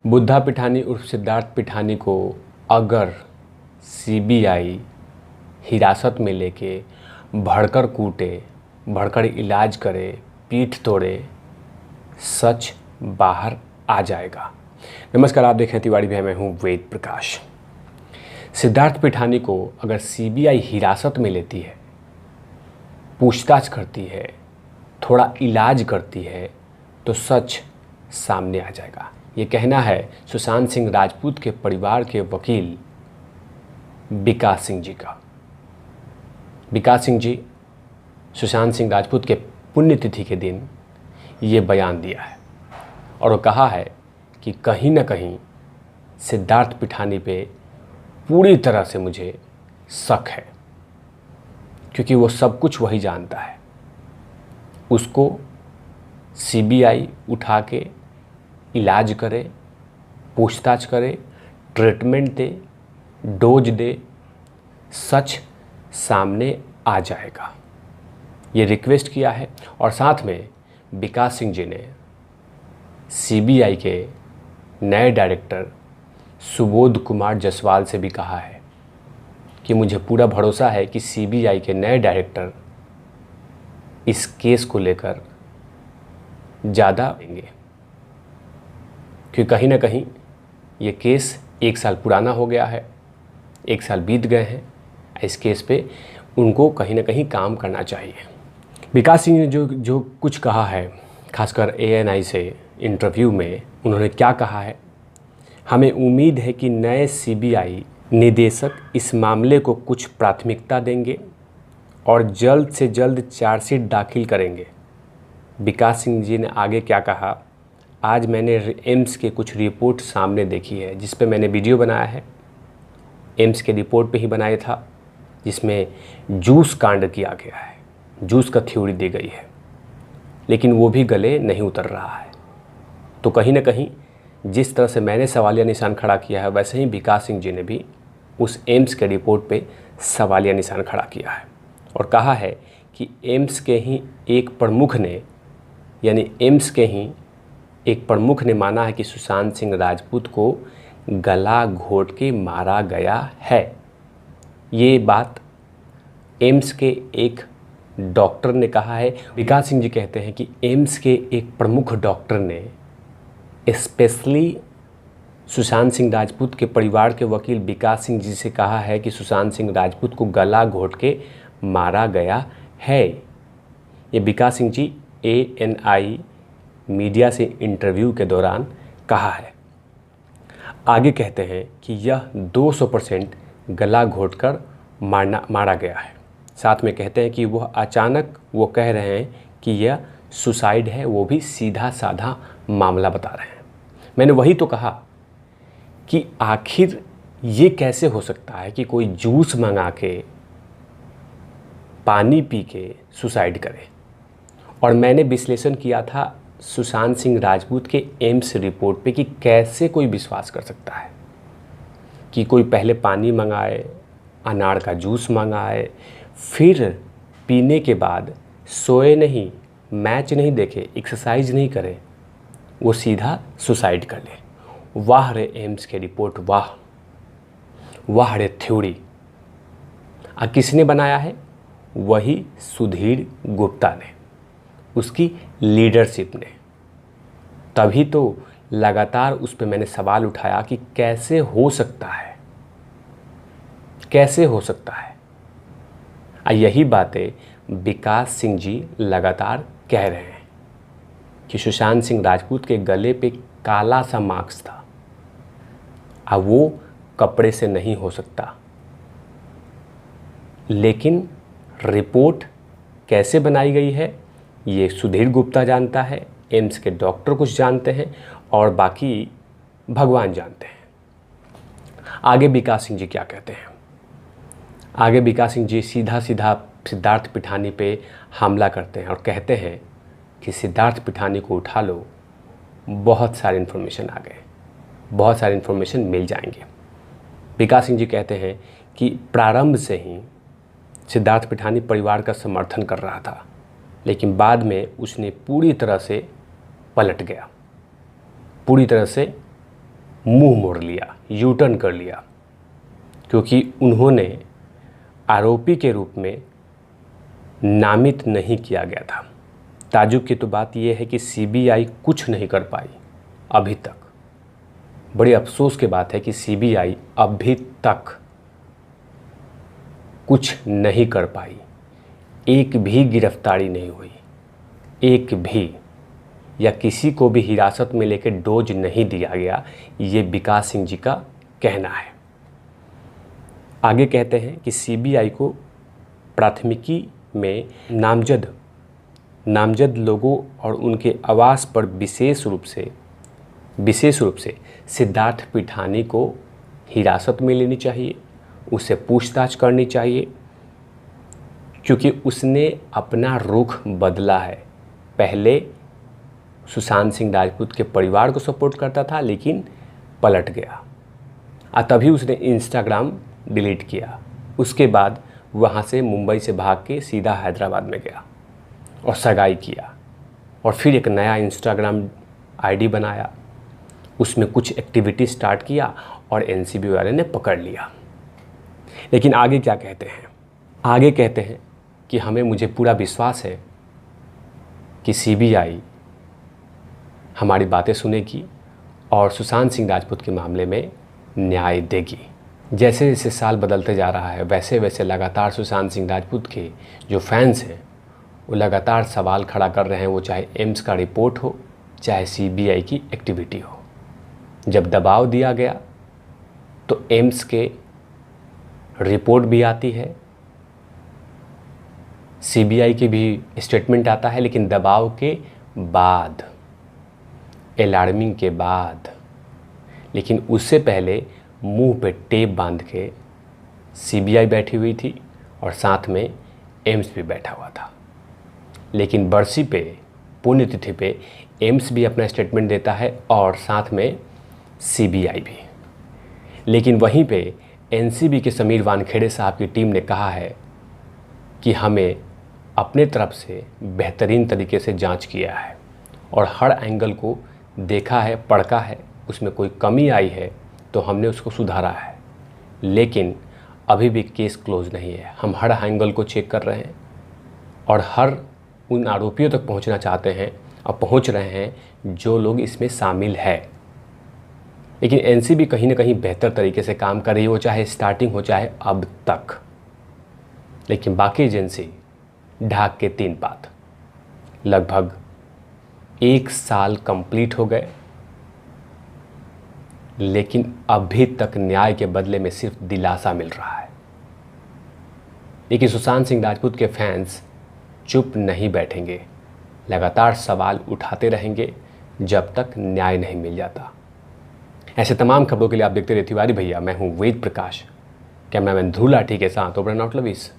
बुद्धा पिठानी उर्फ सिद्धार्थ पिठानी को अगर सीबीआई हिरासत में लेके भड़कर कूटे, भड़कर इलाज करे, पीठ तोड़े, सच बाहर आ जाएगा। नमस्कार, आप देख रहे हैं तिवारी भाई, मैं हूं वेद प्रकाश। सिद्धार्थ पिठानी को अगर सीबीआई हिरासत में लेती है, पूछताछ करती है, थोड़ा इलाज करती है तो सच सामने आ जाएगा। ये कहना है सुशांत सिंह राजपूत के परिवार के वकील विकास सिंह जी का। विकास सिंह जी सुशांत सिंह राजपूत के पुण्यतिथि के दिन ये बयान दिया है और वो कहा है कि कहीं ना कहीं सिद्धार्थ पिठानी पे पूरी तरह से मुझे शक है, क्योंकि वो सब कुछ वही जानता है। उसको सीबीआई उठा के इलाज करे, पूछताछ करे, ट्रीटमेंट दे, डोज दे, सच सामने आ जाएगा। ये रिक्वेस्ट किया है और साथ में विकास सिंह जी ने सीबीआई के नए डायरेक्टर सुबोध कुमार जायसवाल से भी कहा है कि मुझे पूरा भरोसा है कि सीबीआई के नए डायरेक्टर इस केस को लेकर ज़्यादा देंगे, क्योंकि कहीं ना कहीं ये केस 1 साल पुराना हो गया है, 1 साल बीत गए हैं। इस केस पे उनको कहीं ना कहीं काम करना चाहिए। विकास सिंह ने जो कुछ कहा है, खासकर एएनआई से इंटरव्यू में उन्होंने क्या कहा है, हमें उम्मीद है कि नए सीबीआई निदेशक इस मामले को कुछ प्राथमिकता देंगे और जल्द से जल्द चार्जशीट दाखिल करेंगे। विकास सिंह जी ने आगे क्या कहा, आज मैंने एम्स के कुछ रिपोर्ट सामने देखी है, जिस पे मैंने वीडियो बनाया है। एम्स के रिपोर्ट पे ही बनाया था, जिसमें जूस कांड किया गया है, जूस का थ्योरी दी गई है, लेकिन वो भी गले नहीं उतर रहा है। तो कहीं ना कहीं जिस तरह से मैंने सवालिया निशान खड़ा किया है, वैसे ही विकास सिंह जी ने भी उस एम्स के रिपोर्ट पे सवालिया निशान खड़ा किया है और कहा है कि एम्स के ही एक प्रमुख ने, यानी एम्स के ही एक प्रमुख ने माना है कि सुशांत सिंह राजपूत को गला घोट के मारा गया है। ये बात एम्स के एक डॉक्टर ने कहा है। विकास सिंह जी कहते हैं कि एम्स के एक प्रमुख डॉक्टर ने स्पेशली सुशांत सिंह राजपूत के परिवार के वकील विकास सिंह जी से कहा है कि सुशांत सिंह राजपूत को गला घोट के मारा गया है। ये विकास सिंह जी एएनआई मीडिया से इंटरव्यू के दौरान कहा है। आगे कहते हैं कि यह 200% गला घोटकर मारा गया है। साथ में कहते हैं कि वह अचानक वो कह रहे हैं कि यह सुसाइड है, वो भी सीधा साधा मामला बता रहे हैं। मैंने वही तो कहा कि आखिर ये कैसे हो सकता है कि कोई जूस मंगा के, पानी पी के सुसाइड करे। और मैंने विश्लेषण किया था सुशांत सिंह राजपूत के एम्स रिपोर्ट पे कि कैसे कोई विश्वास कर सकता है कि कोई पहले पानी मंगाए, अनार का जूस मंगाए, फिर पीने के बाद सोए नहीं, मैच नहीं देखे, एक्सरसाइज नहीं करे, वो सीधा सुसाइड कर ले। वाह रे एम्स के रिपोर्ट, वाह वाह रे थ्योरी। किसने बनाया है? वही सुधीर गुप्ता ने, उसकी लीडरशिप ने। तभी तो लगातार उस पर मैंने सवाल उठाया कि कैसे हो सकता है, कैसे हो सकता है। यही बातें विकास सिंह जी लगातार कह रहे हैं कि सुशांत सिंह राजपूत के गले पे काला सा मार्क्स था, अब वो कपड़े से नहीं हो सकता। लेकिन रिपोर्ट कैसे बनाई गई है ये सुधीर गुप्ता जानता है, एम्स के डॉक्टर कुछ जानते हैं और बाकी भगवान जानते हैं। आगे विकास सिंह जी क्या कहते हैं? आगे विकास सिंह जी सीधा सीधा सिद्धार्थ पिठानी पे हमला करते हैं और कहते हैं कि सिद्धार्थ पिठानी को उठा लो, बहुत सारी इन्फॉर्मेशन आ गए, बहुत सारी इन्फॉर्मेशन मिल जाएंगे। विकास सिंह जी कहते हैं कि प्रारंभ से ही सिद्धार्थ पिठानी परिवार का समर्थन कर रहा था, लेकिन बाद में उसने पूरी तरह से पलट गया, पूरी तरह से मुंह मोड़ लिया, यू टर्न कर लिया, क्योंकि उन्होंने आरोपी के रूप में नामित नहीं किया गया था। ताज्जुब की तो बात यह है कि सीबीआई कुछ नहीं कर पाई अभी तक। बड़ी अफसोस की बात है कि सीबीआई अभी तक कुछ नहीं कर पाई, एक भी गिरफ्तारी नहीं हुई, एक भी, या किसी को भी हिरासत में लेकर डोज नहीं दिया गया, ये विकास सिंह जी का कहना है। आगे कहते हैं कि सीबीआई को प्राथमिकी में नामजद लोगों और उनके आवास पर विशेष रूप से सिद्धार्थ पिठानी को हिरासत में लेनी चाहिए, उससे पूछताछ करनी चाहिए, क्योंकि उसने अपना रुख बदला है। पहले सुशांत सिंह राजपूत के परिवार को सपोर्ट करता था, लेकिन पलट गया, तभी उसने इंस्टाग्राम डिलीट किया। उसके बाद वहाँ से मुंबई से भाग के सीधा हैदराबाद में गया और सगाई किया, और फिर एक नया इंस्टाग्राम आईडी बनाया, उसमें कुछ एक्टिविटी स्टार्ट किया और एनसीबी वाले ने पकड़ लिया। लेकिन आगे क्या कहते हैं? आगे कहते हैं कि मुझे पूरा विश्वास है कि सीबीआई हमारी बातें सुनेगी और सुशांत सिंह राजपूत के मामले में न्याय देगी। जैसे जैसे साल बदलते जा रहा है, वैसे वैसे लगातार सुशांत सिंह राजपूत के जो फैंस हैं वो लगातार सवाल खड़ा कर रहे हैं, वो चाहे एम्स का रिपोर्ट हो, चाहे सीबीआई की एक्टिविटी हो। जब दबाव दिया गया तो एम्स के रिपोर्ट भी आती है, सीबीआई के भी स्टेटमेंट आता है, लेकिन दबाव के बाद, अलार्मिंग के बाद। लेकिन उससे पहले मुंह पे टेप बांध के सीबीआई बैठी हुई थी और साथ में एम्स भी बैठा हुआ था। लेकिन बरसी पे, पुण्यतिथि पे एम्स भी अपना स्टेटमेंट देता है और साथ में सीबीआई भी। लेकिन वहीं पे एनसीबी के समीर वानखेड़े साहब की टीम ने कहा है कि हमें अपने तरफ से बेहतरीन तरीके से जांच किया है और हर एंगल को देखा है, परखा है, उसमें कोई कमी आई है तो हमने उसको सुधारा है। लेकिन अभी भी केस क्लोज नहीं है। हम हर एंगल को चेक कर रहे हैं और हर उन आरोपियों तक पहुंचना चाहते हैं और पहुंच रहे हैं जो लोग इसमें शामिल है। लेकिन एनसीबी कहीं ना कहीं बेहतर तरीके से काम कर रही हो, चाहे स्टार्टिंग हो चाहे अब तक। लेकिन बाकी एजेंसी ढाक के 3 पात, लगभग 1 साल कंप्लीट हो गए, लेकिन अभी तक न्याय के बदले में सिर्फ दिलासा मिल रहा है। लेकिन सुशांत सिंह राजपूत के फैंस चुप नहीं बैठेंगे, लगातार सवाल उठाते रहेंगे जब तक न्याय नहीं मिल जाता। ऐसे तमाम खबरों के लिए आप देखते रहिए तिवारी भैया। मैं हूं वेद प्रकाश, कैमरामैन ध्रुव लाठी के साथ ओबरा नॉट लविस।